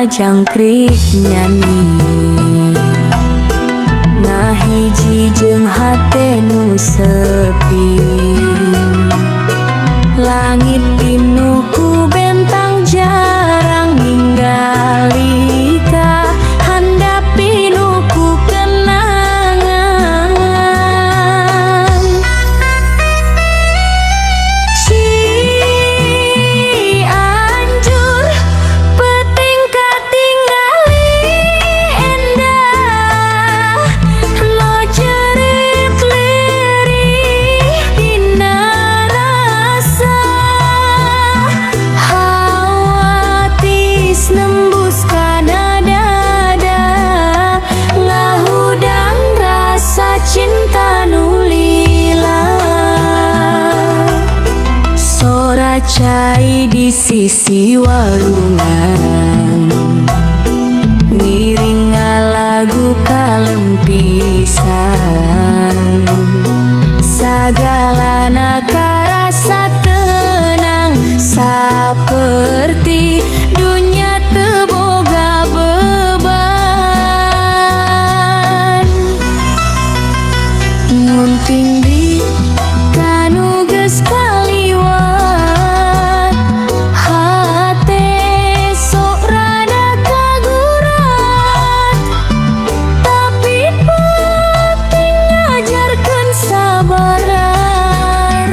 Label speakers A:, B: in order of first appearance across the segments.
A: jangkrik nyanyi nah hiji jeung hate nu sepi langit pinuh ku bentang jarang ningali ka handap pinuh ku kenangan Cianjur penting katingali endah lo cerit lirih dina rasa hawa tis nembus kana dada ngahudang rasa cinta nu lila sora cai di sisi walungan ngiring lagu kalempisan sagalana karasa tenang saperti dunia teu boga beban ngunting di kanu geus kaliwat hate sok rada kagurat tapi penting ngajarkeun sabaran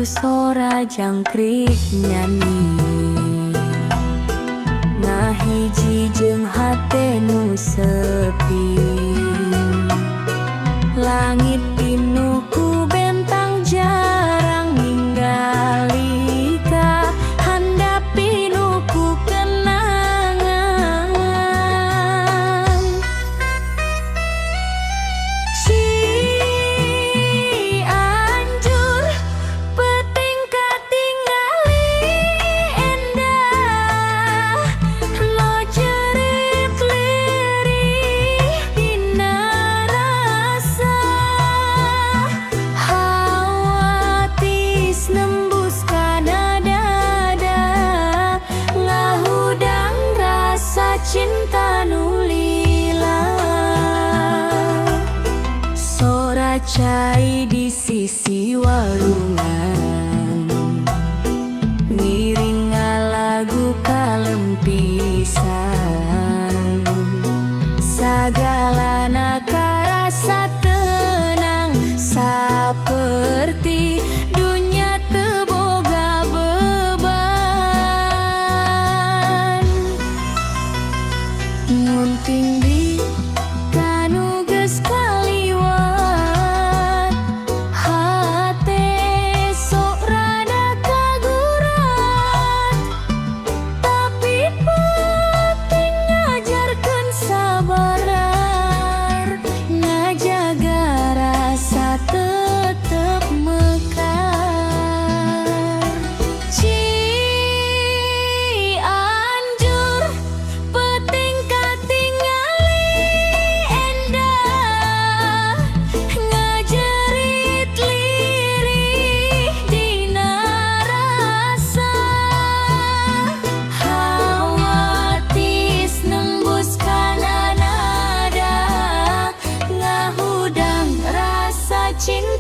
A: sora jangkrik nyanyi ngahiji jeung hate nu sepi langit pinuh ku bentang jarang ninggali ka handap pinuh ku kenangan Cianjur penting katingali endah lo jerit lirih dina rasa hawa tis nembus kana dada ngahudang rasa cinta nu lila sora cai di sisi walungan ngiring lagu kalempisan sagalana karasa tenang saperti dunia teu boga beban ngunting di kanu geus kaliwat hate sok rada kagurat tapi penting ngajarkeun sabarar ngajaga rasa tetep mekar Cianjur penting katingali endah ngajerit lirih dina rasa hawa tis nembus kana nada ngahudang rasa cinta